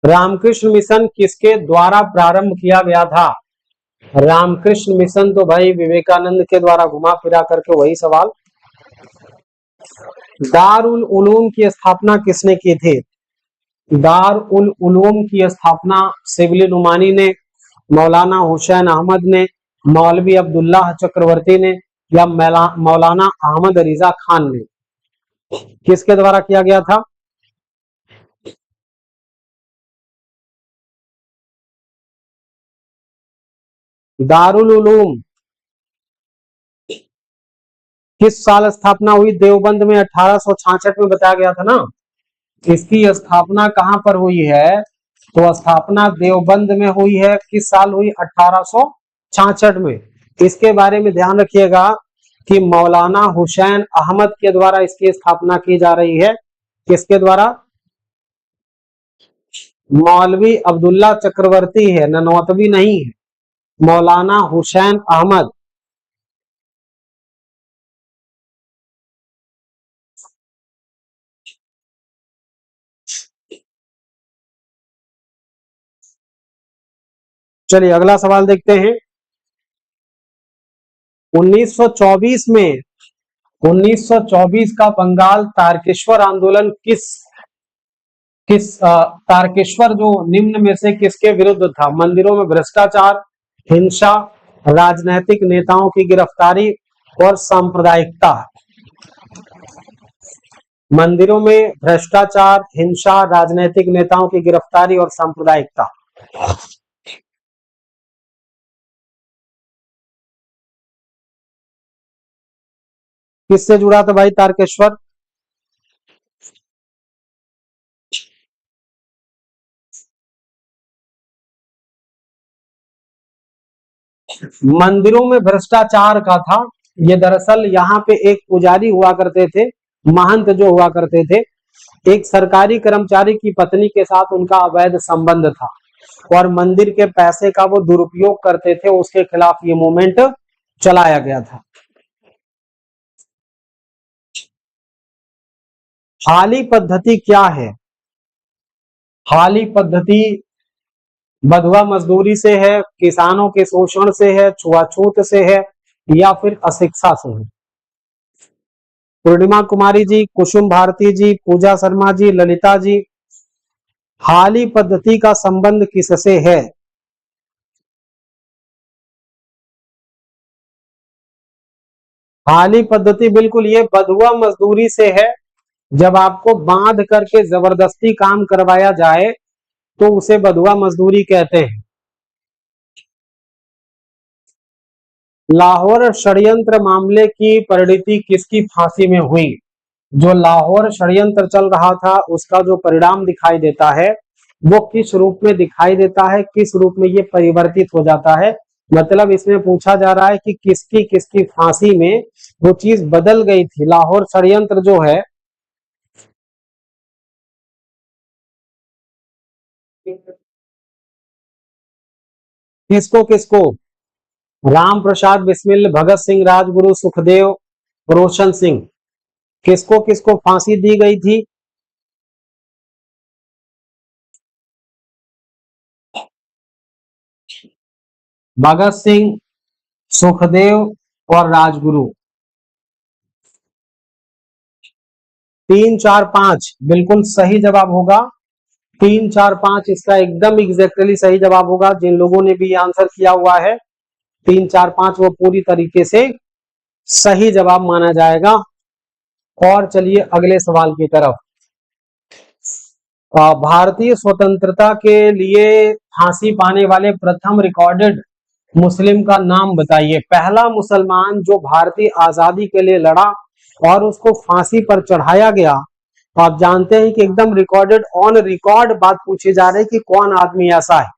Speaker 1: रामकृष्ण मिशन किसके द्वारा प्रारंभ किया गया था? रामकृष्ण मिशन तो भाई विवेकानंद के द्वारा, घुमा फिरा करके वही सवाल। दारुल उलूम की स्थापना किसने की थी? दारुल उलूम की स्थापना शिबली नुमानी ने, मौलाना हुसैन अहमद ने, मौलवी अब्दुल्लाह चक्रवर्ती ने या मौलाना अहमद रिजा खान ने? किसके द्वारा किया गया था? दारुल उलूम किस साल स्थापना हुई? देवबंद में 1866 में बताया गया था ना। इसकी स्थापना कहां पर हुई है? तो स्थापना देवबंद में हुई है। किस साल हुई? 1866 में। इसके बारे में ध्यान रखिएगा कि मौलाना हुसैन अहमद के द्वारा इसकी स्थापना की जा रही है। किसके द्वारा? मौलवी अब्दुल्ला चक्रवर्ती है, ननौतवी नहीं है, मौलाना हुसैन अहमद। चलिए अगला सवाल देखते हैं। 1924 का बंगाल तारकेश्वर आंदोलन तारकेश्वर जो निम्न में से किसके विरुद्ध था? मंदिरों में भ्रष्टाचार, हिंसा, राजनीतिक नेताओं की गिरफ्तारी और सांप्रदायिकता। मंदिरों में भ्रष्टाचार, हिंसा, राजनीतिक नेताओं की गिरफ्तारी और सांप्रदायिकता। किससे जुड़ा था भाई तारकेश्वर? मंदिरों में भ्रष्टाचार का था। ये दरअसल यहाँ पे एक पुजारी हुआ करते थे, महंत जो हुआ करते थे, एक सरकारी कर्मचारी की पत्नी के साथ उनका अवैध संबंध था और मंदिर के पैसे का वो दुरुपयोग करते थे। उसके खिलाफ ये मूवमेंट चलाया गया था। हाली पद्धति क्या है? हाली पद्धति बधुआ मजदूरी से है, किसानों के शोषण से है, छुआछूत से है या फिर अशिक्षा से है? पूर्णिमा कुमारी जी, कुसुम भारती जी, पूजा शर्मा जी, ललिता जी, हाली पद्धति का संबंध किससे है? हाली पद्धति बिल्कुल ये बधुआ मजदूरी से है। जब आपको बांध करके जबरदस्ती काम करवाया जाए तो उसे बधुआ मजदूरी कहते हैं। लाहौर षड्यंत्र मामले की परिणति किसकी फांसी में हुई? जो लाहौर षड्यंत्र चल रहा था उसका जो परिणाम दिखाई देता है वो किस रूप में दिखाई देता है, किस रूप में ये परिवर्तित हो जाता है। मतलब इसमें पूछा जा रहा है कि किसकी किसकी फांसी में वो चीज बदल गई थी। लाहौर षड्यंत्र जो है किसको किसको, राम प्रसाद बिस्मिल, भगत सिंह, राजगुरु, सुखदेव, रोशन सिंह, किसको किसको फांसी दी गई थी। भगत सिंह, सुखदेव और राजगुरु। 3, 4, 5 बिल्कुल सही जवाब होगा। 3, 4, 5 इसका एकदम एग्जैक्टली सही जवाब होगा। जिन लोगों ने भी आंसर किया हुआ है 3, 4, 5 वो पूरी तरीके से सही जवाब माना जाएगा। और चलिए अगले सवाल की तरफ। भारतीय स्वतंत्रता के लिए फांसी पाने वाले प्रथम रिकॉर्डेड मुस्लिम का नाम बताइए। पहला मुसलमान जो भारतीय आजादी के लिए लड़ा और उसको फांसी पर चढ़ाया गया, तो आप जानते हैं कि एकदम रिकॉर्डेड ऑन रिकॉर्ड बात पूछी जा रही है कि कौन आदमी ऐसा है,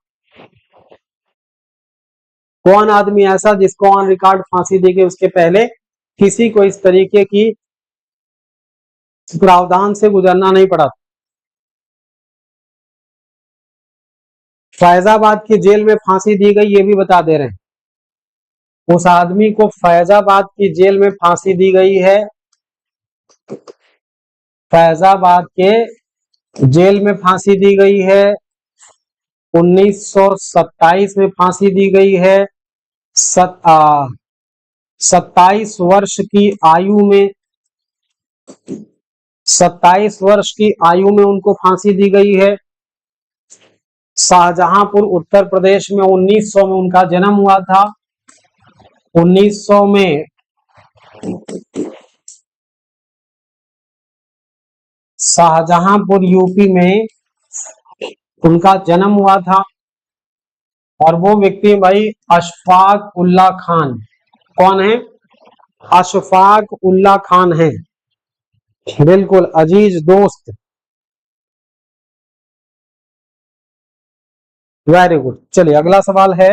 Speaker 1: कौन आदमी ऐसा जिसको ऑन रिकॉर्ड फांसी दी गई, उसके पहले किसी को इस तरीके की प्रावधान से गुजरना नहीं पड़ा। फैजाबाद की जेल में फांसी दी गई, ये भी बता दे रहे हैं। उस आदमी को फैजाबाद की जेल में फांसी दी गई है। फैजाबाद के जेल में फांसी दी गई है। 1927 में फांसी दी गई है। 27 वर्ष की आयु में, 27 वर्ष की आयु में उनको फांसी दी गई है। शाहजहांपुर उत्तर प्रदेश में 1900 में उनका जन्म हुआ था। 1900 में शाहजहांपुर यूपी में उनका जन्म हुआ था। और वो व्यक्ति भाई अशफाक उल्ला खान। कौन है? अशफाक उल्ला खान है। बिल्कुल अजीज दोस्त, वेरी गुड। चलिए अगला सवाल है।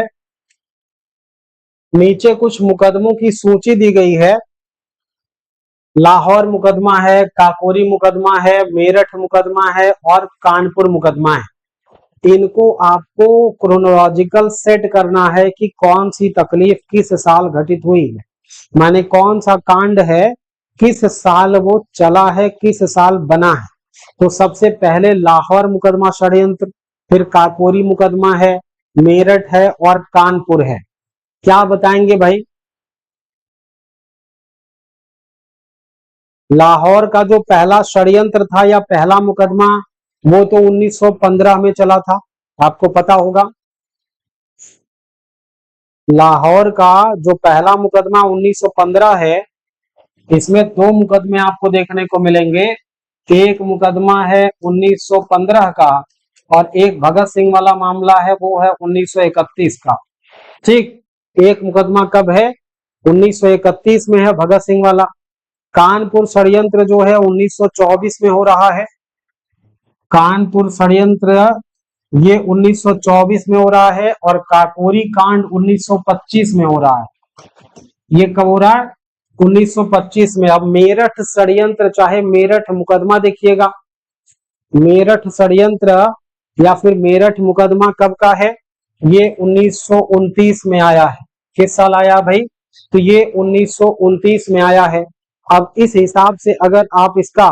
Speaker 1: नीचे कुछ मुकदमों की सूची दी गई है। लाहौर मुकदमा है, काकोरी मुकदमा है, मेरठ मुकदमा है और कानपुर मुकदमा है। इनको आपको क्रोनोलॉजिकल सेट करना है कि कौन सी तकलीफ किस साल घटित हुई है, माने कौन सा कांड है किस साल वो चला है, किस साल बना है। तो सबसे पहले लाहौर मुकदमा षड्यंत्र, फिर काकोरी मुकदमा है, मेरठ है और कानपुर है। क्या बताएंगे भाई? लाहौर का जो पहला षड्यंत्र था या पहला मुकदमा वो तो 1915 में चला था, आपको पता होगा। लाहौर का जो पहला मुकदमा 1915 है, इसमें दो मुकदमे आपको देखने को मिलेंगे। एक मुकदमा है 1915 का और एक भगत सिंह वाला मामला है वो है 1931 का। ठीक, एक मुकदमा कब है? 1931 में है भगत सिंह वाला। कानपुर षड्यंत्र जो है 1924 में हो रहा है। कानपुर षड्यंत्र ये 1924 में हो रहा है और काकोरी कांड 1925 में हो रहा है। ये कब हो रहा है? 1925 में। अब मेरठ षड्यंत्र चाहे मेरठ मुकदमा देखिएगा, मेरठ षड्यंत्र या फिर मेरठ मुकदमा कब का है? ये 1929 में आया है। किस साल आया भाई? तो ये 1929 में आया है। अब इस हिसाब से अगर आप इसका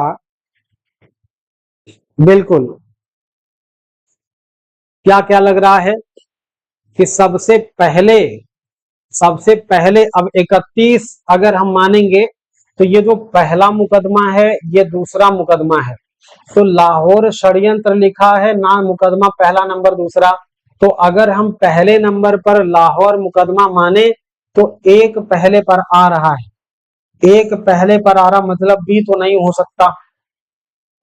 Speaker 1: बिल्कुल क्या क्या लग रहा है कि सबसे पहले अब 31 अगर हम मानेंगे तो ये जो पहला मुकदमा है ये दूसरा मुकदमा है। तो लाहौर षड्यंत्र लिखा है ना, मुकदमा पहला नंबर दूसरा। तो अगर हम पहले नंबर पर लाहौर मुकदमा माने तो एक पहले पर आ रहा है, एक पहले पर आ रहा मतलब बी तो नहीं हो सकता।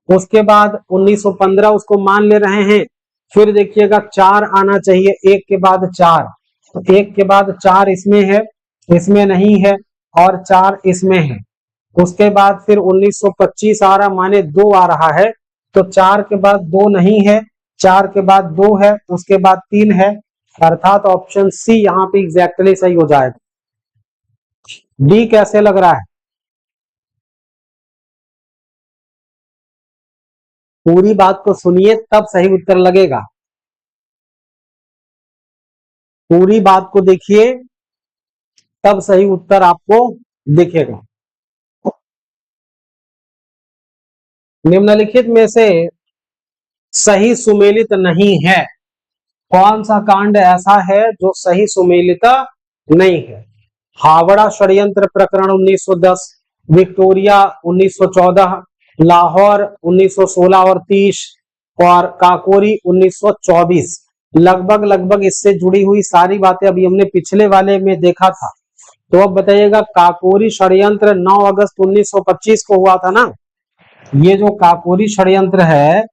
Speaker 1: उसके बाद 1915 उसको मान ले रहे हैं। फिर देखिएगा 4 आना चाहिए, एक के बाद 4, तो एक के बाद 4 इसमें है, इसमें नहीं है और 4 इसमें है। उसके बाद फिर 1925 आ रहा माने 2 आ रहा है, तो 4 के बाद 2 नहीं है 4 के बाद 2 है, उसके बाद 3 है, अर्थात ऑप्शन सी यहाँ पे एग्जैक्टली सही हो जाएगा। डी कैसे लग रहा है? पूरी बात को सुनिए तब सही उत्तर लगेगा। पूरी बात को देखिए तब सही उत्तर आपको दिखेगा। निम्नलिखित में से सही सुमेलित नहीं है। कौन सा कांड ऐसा है जो सही सुमेलित नहीं है? हावड़ा षड्यंत्र प्रकरण 1910, विक्टोरिया 1914, लाहौर 1916 और 30 और काकोरी 1924। लगभग लगभग इससे जुड़ी हुई सारी बातें अभी हमने पिछले वाले में देखा था। तो अब बताइएगा, काकोरी षड्यंत्र 9 अगस्त 1925 को हुआ था ना। ये जो काकोरी षड्यंत्र है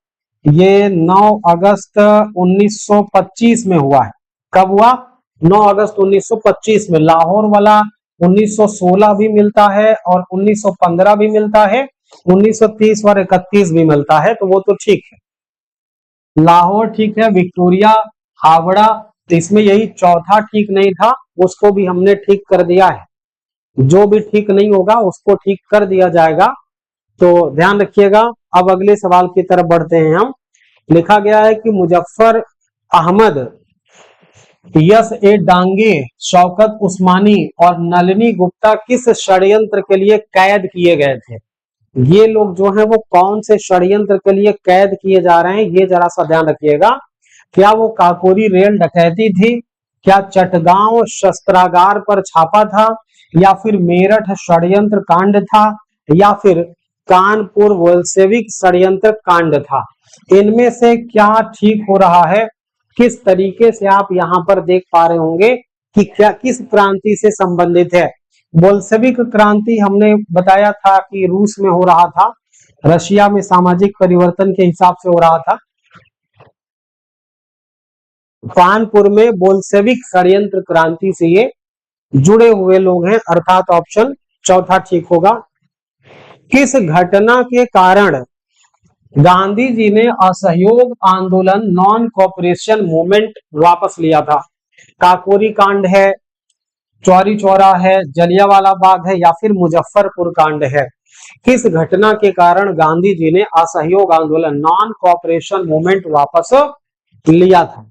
Speaker 1: ये 9 अगस्त 1925 में हुआ है। कब हुआ? 9 अगस्त 1925 में। लाहौर वाला 1916 भी मिलता है और 1915 भी मिलता है, 1930 और 31 भी मिलता है, तो वो तो ठीक है। लाहौर ठीक है, विक्टोरिया, हावड़ा, तो इसमें यही चौथा ठीक नहीं था, उसको भी हमने ठीक कर दिया है। जो भी ठीक नहीं होगा उसको ठीक कर दिया जाएगा, तो ध्यान रखिएगा। अब अगले सवाल की तरफ बढ़ते हैं हम। लिखा गया है कि मुजफ्फर अहमद, यस ए डांगे, शौकत उस्मानी और नलिनी गुप्ता किस षड्यंत्र के लिए कैद किए गए थे? ये लोग जो हैं वो कौन से षड्यंत्र के लिए कैद किए जा रहे हैं, ये जरा सा ध्यान रखिएगा। क्या वो काकोरी रेल डकैती थी? क्या चटगांव शस्त्रागार पर छापा था? या फिर मेरठ षड्यंत्र कांड था? या फिर कानपुर बोल्शेविक षड्यंत्र कांड था? इनमें से क्या ठीक हो रहा है? किस तरीके से आप यहाँ पर देख पा रहे होंगे कि क्या किस क्रांति से संबंधित है? बोल्शेविक क्रांति हमने बताया था कि रूस में हो रहा था, रशिया में सामाजिक परिवर्तन के हिसाब से हो रहा था। कानपुर में बोल्शेविक षड्यंत्र क्रांति से ये जुड़े हुए लोग हैं, अर्थात ऑप्शन चौथा ठीक होगा। किस घटना के कारण गांधी जी ने असहयोग आंदोलन नॉन कोऑपरेशन मूवमेंट वापस लिया था? काकोरी कांड है, चौरी चौरा है, जलियांवाला बाग है, या फिर मुजफ्फरपुर कांड है? किस घटना के कारण गांधी जी ने असहयोग आंदोलन नॉन कोऑपरेशन मूवमेंट वापस लिया था?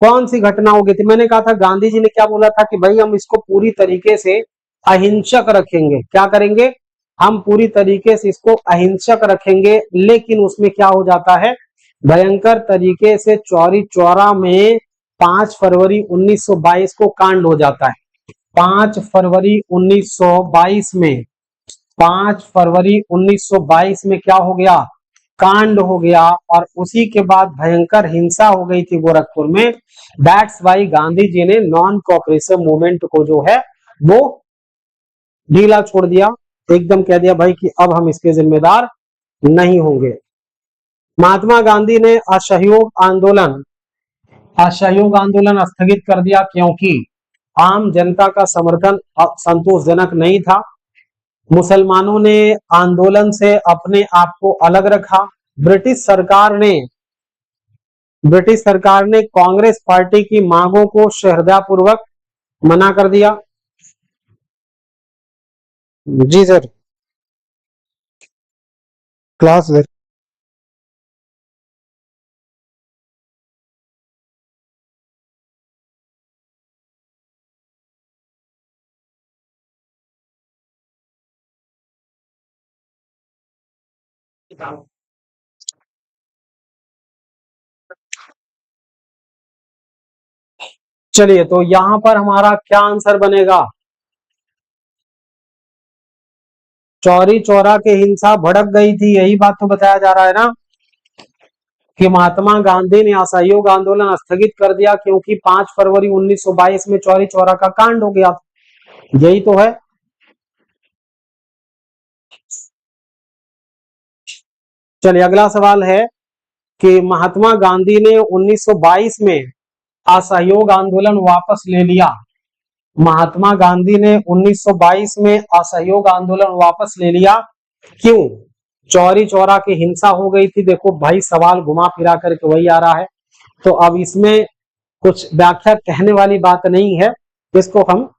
Speaker 1: कौन सी घटना हो गई थी? मैंने कहा था गांधी जी ने क्या बोला था कि भाई हम इसको पूरी तरीके से अहिंसक रखेंगे। क्या करेंगे? हम पूरी तरीके से इसको अहिंसक रखेंगे, लेकिन उसमें क्या हो जाता है, भयंकर तरीके से चौरी चौरा में 5 फरवरी 1922 को कांड हो जाता है। 5 फरवरी 1922 में 5 फरवरी 1922 में क्या हो गया? कांड हो गया, और उसी के बाद भयंकर हिंसा हो गई थी गोरखपुर में। दैट्स वाई गांधी जी ने नॉन कोऑपरेशन मूवमेंट को जो है वो ढीला छोड़ दिया, एकदम कह दिया भाई कि अब हम इसके जिम्मेदार नहीं होंगे। महात्मा गांधी ने असहयोग आंदोलन स्थगित कर दिया क्योंकि आम जनता का समर्थन संतोषजनक नहीं था। मुसलमानों ने आंदोलन से अपने आप को अलग रखा। ब्रिटिश सरकार ने कांग्रेस पार्टी की मांगों को सहृदयपूर्वक मना कर दिया। जी सर, क्लास सर। चलिए, तो यहां पर हमारा क्या आंसर बनेगा? चौरी चौरा के हिंसा भड़क गई थी, यही बात तो बताया जा रहा है ना कि महात्मा गांधी ने असहयोग आंदोलन स्थगित कर दिया क्योंकि 5 फरवरी 1922 में चौरी चौरा का कांड हो गया। यही तो है। चलिए, अगला सवाल है कि महात्मा गांधी ने 1922 में असहयोग आंदोलन वापस ले लिया। महात्मा गांधी ने 1922 में असहयोग आंदोलन वापस ले लिया, क्यों? चौरी चौरा की हिंसा हो गई थी। देखो भाई सवाल घुमा फिरा करके वही आ रहा है, तो अब इसमें कुछ व्याख्या कहने वाली बात नहीं है, इसको हम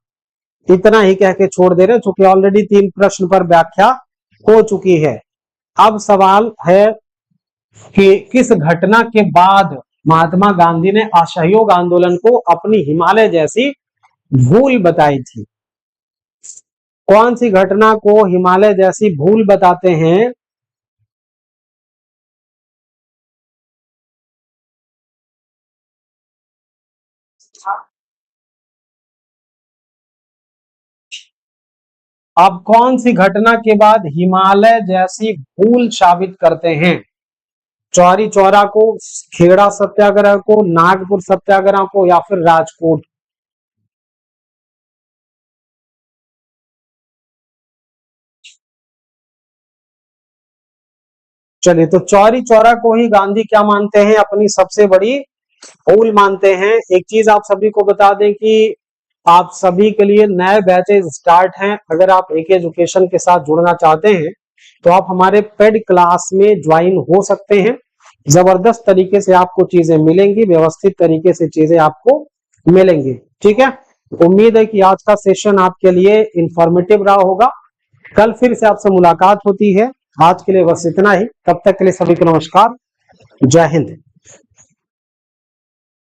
Speaker 1: इतना ही कह के छोड़ दे रहे, चूंकि ऑलरेडी 3 प्रश्न पर व्याख्या हो चुकी है। अब सवाल है कि किस घटना के बाद महात्मा गांधी ने असहयोग आंदोलन को अपनी हिमालय जैसी भूल बताई थी? कौन सी घटना को हिमालय जैसी भूल बताते हैं? अब कौन सी घटना के बाद हिमालय जैसी भूल साबित करते हैं? चौरी चौरा को, खेड़ा सत्याग्रह को, नागपुर सत्याग्रह को, या फिर राजकोट? चलिए, तो चौरी चौरा को ही गांधी क्या मानते हैं? अपनी सबसे बड़ी भूल मानते हैं। एक चीज आप सभी को बता दें कि आप सभी के लिए नए बैचेज स्टार्ट हैं। अगर आप एक एजुकेशन के साथ जुड़ना चाहते हैं तो आप हमारे पेड क्लास में ज्वाइन हो सकते हैं। जबरदस्त तरीके से आपको चीजें मिलेंगी, व्यवस्थित तरीके से चीजें आपको मिलेंगी। ठीक है, उम्मीद है कि आज का सेशन आपके लिए इंफॉर्मेटिव रहा होगा। कल फिर से आपसे मुलाकात होती है। आज के लिए बस इतना ही। तब तक के लिए सभी को नमस्कार। जय हिंद।